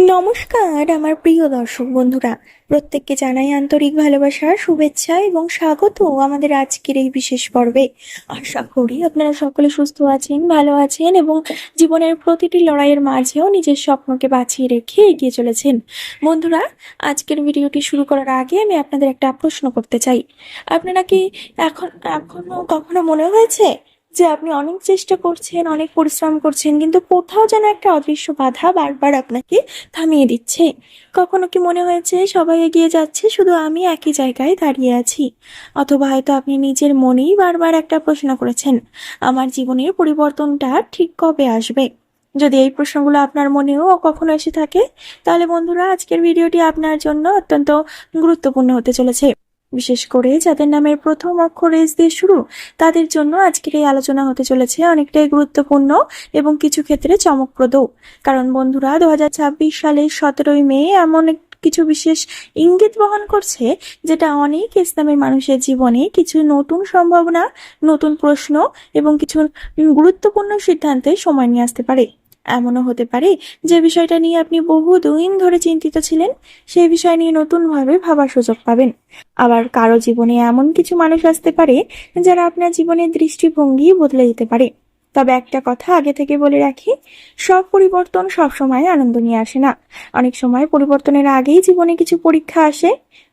নমস্কার আমার প্রিয় দর্শক বন্ধুরা, প্রত্যেককে জানাই আন্তরিক ভালোবাসা, শুভেচ্ছা এবং স্বাগত আমাদের আজকের এই বিশেষ পর্বে। আশা করি আপনারা সকলে সুস্থ আছেন, ভালো আছেন এবং জীবনের প্রতিটি লড়াইয়ের মাঝেও নিজের স্বপ্নকে বাঁচিয়ে রেখে এগিয়ে চলেছেন। বন্ধুরা, আজকের ভিডিওটি শুরু করার আগে আমি আপনাদের একটা প্রশ্ন করতে চাই। আপনারা কি এখনো কখনো মনে হয়েছে যে আপনি অনেক চেষ্টা করছেন, অনেক পরিশ্রম করছেন, কিন্তু কোথাও যেন একটা অদৃশ্য বাধা বারবার আপনাকে থামিয়ে দিচ্ছে? কখনো কি মনে হয়েছে সবাই এগিয়ে যাচ্ছে, শুধু আমি একই জায়গায় দাঁড়িয়ে আছি? অথবা হয়তো আপনি নিজের মনেই বারবার একটা প্রশ্ন করেছেন, আমার জীবনের পরিবর্তনটা ঠিক কবে আসবে? যদি এই প্রশ্নগুলো আপনার মনেও কখনো এসে থাকে, তাহলে বন্ধুরা আজকের ভিডিওটি আপনার জন্য অত্যন্ত গুরুত্বপূর্ণ হতে চলেছে। বিশেষ করে যাদের নামের প্রথম অক্ষর এস দিয়ে শুরু, তাদের জন্য আজকের এই আলোচনা হতে চলেছে অনেকটাই গুরুত্বপূর্ণ এবং কিছু ক্ষেত্রে চমকপ্রদ। কারণ বন্ধুরা, 2026 সালের 17ই মে এমন কিছু বিশেষ ইঙ্গিত বহন করছে, যেটা অনেক ইসলামের মানুষের জীবনে কিছু নতুন সম্ভাবনা, নতুন প্রশ্ন এবং কিছু গুরুত্বপূর্ণ সিদ্ধান্তে সময় নিয়ে আসতে পারে। এমনও হতে পারে যে বিষয়টা নিয়ে আপনি বহুদিন ধরে চিন্তিত ছিলেন, সেই বিষয় নিয়ে নতুনভাবে ভাবার সুযোগ পাবেন। আবার কারো জীবনে এমন কিছু মানুষ আসতে পারে যারা আপনার জীবনের দৃষ্টিভঙ্গি বদলে দিতে পারে। তবে একটা কথা আগে থেকে বলে রাখি, সব পরিবর্তন সব সময় আনন্দ নিয়ে আসে না। অনেক সময় পরিবর্তনের আগেই জীবনে কিছু পরীক্ষা আসে,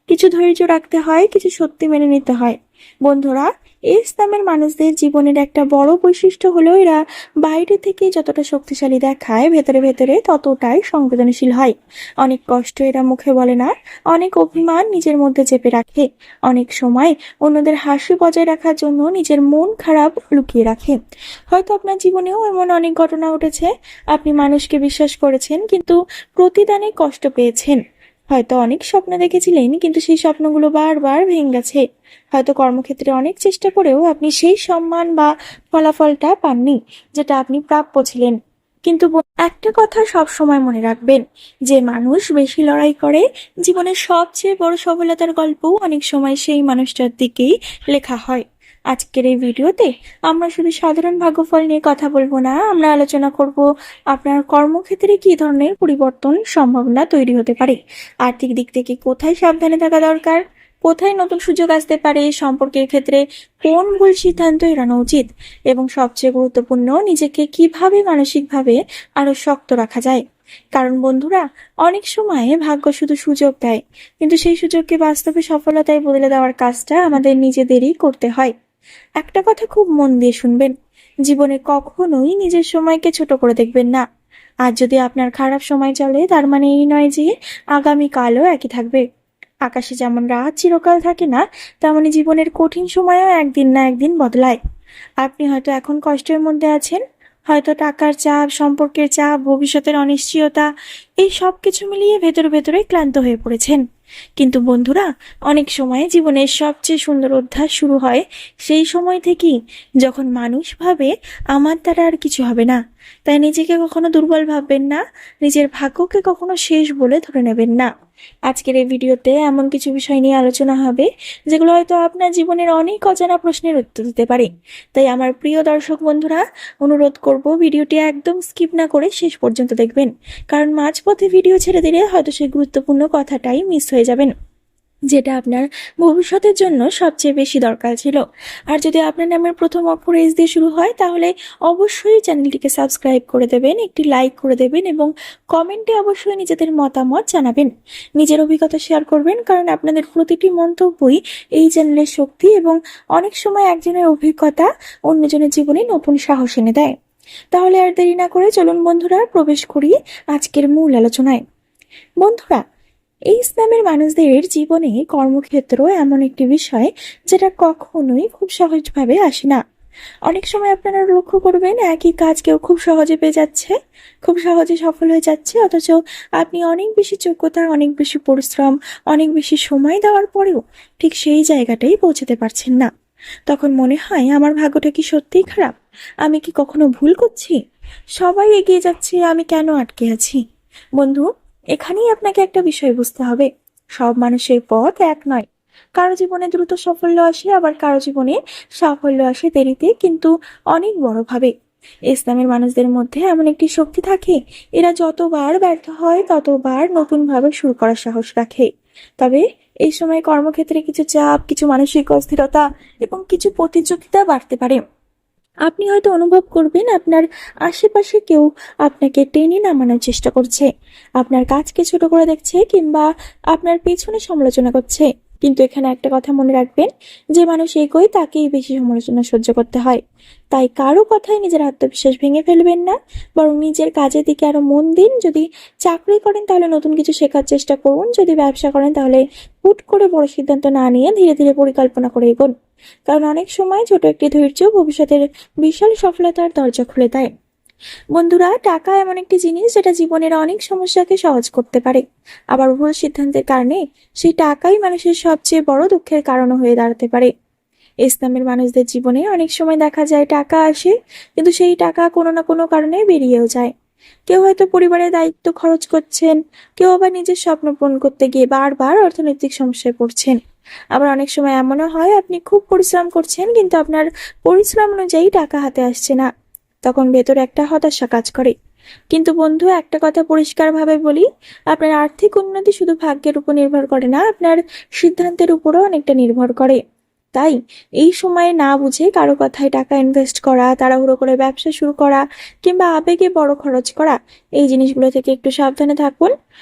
কিছু ধৈর্য রাখতে হয়, কিছু সত্যি মেনে নিতে হয়। বন্ধুরা, ইসলামের মানুষদের জীবনের একটা বড় বৈশিষ্ট্য হলো এরা বাইরে থেকে যতটা শক্তিশালী দেখায়, ভেতরে ভেতরে ততটাই সংবেদনশীল হয়। অনেক কষ্ট এরা মুখে বলে না, অনেক অভিমান নিজের মধ্যে চেপে রাখে, অনেক সময় অন্যদের হাসি বজায় রাখার জন্য নিজের মন খারাপ লুকিয়ে রাখে। হয়তো আপনার জীবনেও এমন অনেক ঘটনা ঘটেছে, আপনি মানুষকে বিশ্বাস করেছেন কিন্তু প্রতিদানে কষ্ট পেয়েছেন। হয়তো অনেক স্বপ্ন দেখেছিলেন কিন্তু সেই স্বপ্নগুলো বারবার ভেঙে গেছে। হয়তো কর্মক্ষেত্রে অনেক চেষ্টা করেও আপনি সেই সম্মান বা ফলাফলটা পাননি যেটা আপনি প্রাপ্য ছিলেন। কিন্তু একটা কথা সব সময় মনে রাখবেন, যে মানুষ বেশি লড়াই করে, জীবনের সবচেয়ে বড় সফলতার গল্পও অনেক সময় সেই মানুষটার দিকেই লেখা হয়। আজকের এই ভিডিওতে আমরা শুধু সাধারণ ভাগ্যফল নিয়ে কথা বলবো না, আমরা আলোচনা করব আপনার কর্মক্ষেত্রে কি ধরনের পরিবর্তন সম্ভাবনা তৈরি হতে পারে, আর্থিক দিক থেকে কোথায় সাবধানে থাকা দরকার, কোথায় নতুন সুযোগ আসতে পারে, সম্পর্কের ক্ষেত্রে কোন ভুল সিদ্ধান্ত এড়ানো উচিত, এবং সবচেয়ে গুরুত্বপূর্ণ, নিজেকে কিভাবে মানসিকভাবে আরো শক্ত রাখা যায়। কারণ বন্ধুরা, অনেক সময় ভাগ্য শুধু সুযোগ দেয়, কিন্তু সেই সুযোগকে বাস্তবে সফলতায় বদলে দেওয়ার কাজটা আমাদের নিজেদেরই করতে হয়। একটা কথা খুব মন দিয়ে শুনবেন, জীবনে কখনোই নিজের সময়কে ছোট করে দেখবেন না। আর যদি আপনার খারাপ সময় চলে, তার মানে এই নয় যে আগামীকালও একই থাকবে। আকাশে যেমন রাত চিরকাল থাকে না, তেমনি জীবনের কঠিন সময়ও একদিন না একদিন বদলায়। আপনি হয়তো এখন কষ্টের মধ্যে আছেন, হয়তো টাকার চাপ, সম্পর্কের চাপ, ভবিষ্যতের অনিশ্চয়তা, এই সব কিছু মিলিয়ে ভেতরে ভেতরে ক্লান্ত হয়ে পড়েছেন। কিন্তু বন্ধুরা, অনেক সময় জীবনের সবচেয়ে সুন্দর অধ্যায় শুরু হয় সেই সময় থেকেই, যখন মানুষ ভাবে আমার দ্বারা আর কিছু হবে না। তাই নিজেকে কখনো দুর্বল ভাববেন না, নিজের ভাগ্যকে কখনো শেষ বলে ধরে নেবেন না। আজকের এই ভিডিওতে এমন কিছু বিষয় নিয়ে আলোচনা হবে যেগুলো হয়তো আপনার জীবনের অনেক অজানা প্রশ্নের উত্তর দিতে পারে। তাই আমার প্রিয় দর্শক বন্ধুরা, অনুরোধ করব ভিডিওটি একদম স্কিপ না করে শেষ পর্যন্ত দেখবেন, কারণ মাঝপথে ভিডিও ছেড়ে দিলে হয়তো সেই গুরুত্বপূর্ণ কথাটাই মিস হয়ে যাবেন, যেটা আপনার ভবিষ্যতের জন্য সবচেয়ে বেশি দরকার ছিল। আর যদি আপনার নামের প্রথম অক্ষর এস দিয়ে শুরু হয়, তাহলে অবশ্যই চ্যানেলটিকে সাবস্ক্রাইব করে দেবেন, একটি লাইক করে দেবেন এবং কমেন্টে অবশ্যই নিজেদের মতামত জানাবেন, নিজের অভিজ্ঞতা শেয়ার করবেন, কারণ আপনাদের প্রতিটি মন্তব্যই এই চ্যানেলের শক্তি এবং অনেক সময় একজনের অভিজ্ঞতা অন্যজনের জীবনে নতুন সাহস এনে দেয়। তাহলে আর দেরি না করে চলুন বন্ধুরা, প্রবেশ করি আজকের মূল আলোচনায়। বন্ধুরা, এই ইসলামের মানুষদের জীবনে কর্মক্ষেত্র এমন একটি বিষয় যেটা কখনোই খুব সহজভাবে আসে না। অনেক সময় আপনারা লক্ষ্য করবেন, একই কাজ কেউ খুব সহজে পেয়ে যাচ্ছে, খুব সহজে সফল হয়ে যাচ্ছে, অথচ আপনি অনেক বেশি যোগ্যতা, অনেক বেশি পরিশ্রম, অনেক বেশি সময় দেওয়ার পরেও ঠিক সেই জায়গাটাই পৌঁছাতে পারছেন না। তখন মনে হয়, আমার ভাগ্যটা কি সত্যিই খারাপ? আমি কি কখনো ভুল করছি? সবাই এগিয়ে যাচ্ছে, আমি কেন আটকে আছি? বন্ধু, এখানেই আপনাকে একটা বিষয় বুঝতে হবে, সব মানুষের পথ এক নয়। কারো জীবনে দ্রুত সাফল্য আসে, আবার কারো জীবনে সাফল্য আসে দেরিতে, কিন্তু অনেক বড়ভাবে। ইসলামের মানুষদের মধ্যে এমন একটি শক্তি থাকে, এরা যতবার ব্যর্থ হয় ততবার নতুন ভাবে শুরু করার সাহস রাখে। তবে এই সময় কর্মক্ষেত্রে কিছু চাপ, কিছু মানসিক অস্থিরতা এবং কিছু প্রতিযোগিতা বাড়তে পারে। আপনি হয়তো অনুভব করবেন আপনার আশেপাশে কেউ আপনাকে টেনে নামানোর চেষ্টা করছে, আপনার কাজকে ছোট করে দেখছে কিংবা আপনার পেছনে সমালোচনা করছে। কিন্তু এখানে একটা কথা মনে রাখবেন, যে মানুষ এগোয় তাকেই বেশি সমালোচনা সহ্য করতে হয়। তাই কারো কথায় নিজের আত্মবিশ্বাস ভেঙে ফেলবেন না, বরং নিজের কাজের দিকে আরো মন দিন। যদি চাকরি করেন তাহলে নতুন কিছু শেখার চেষ্টা করুন, যদি ব্যবসা করেন তাহলে হুট করে বড় সিদ্ধান্ত না নিয়ে ধীরে ধীরে পরিকল্পনা করে এগোন। কারণ অনেক সময় ছোট একটি ধৈর্য ভবিষ্যতের বিশাল সফলতার দরজা খুলে দেয়। বন্ধুরা, টাকা এমন একটি জিনিস যেটা জীবনের অনেক সমস্যাকে সহজ করতে পারে, আবার ভুল সিদ্ধান্তের কারণে সেই টাকাই মানুষের সবচেয়ে বড় দুঃখের কারণও হয়ে দাঁড়াতে পারে। ইসলামের মানুষদের জীবনে অনেক সময় দেখা যায় টাকা আসে, কিন্তু সেই টাকা কোনো না কোনো কারণে বেরিয়েও যায়। কেউ হয়তো পরিবারের দায়িত্ব খরচ করছেন, কেউ আবার নিজের স্বপ্ন পূরণ করতে গিয়ে বারবার অর্থনৈতিক সমস্যায় পড়ছেন। আবার অনেক সময় এমনও হয় আপনি খুব পরিশ্রম করছেন, কিন্তু আপনার পরিশ্রম অনুযায়ী টাকা হাতে আসছে না। তখন ভেতরে একটা হতাশা কাজ করে। কিন্তু বন্ধু, একটা কথা পরিষ্কারভাবে বলি, আপনার আর্থিক উন্নতি শুধু ভাগ্যের উপর নির্ভর করে না, আপনার সিদ্ধান্তের উপরও অনেকটা নির্ভর করে। তাই এই সময়ে না বুঝে কারো কথায় টাকা ইনভেস্ট করা, তাড়াহুড়ো করে ব্যবসা শুরু করা কিংবা আবেগে বড় খরচ করা, এই জিনিসগুলো থেকে একটু সাবধানে থাকুন।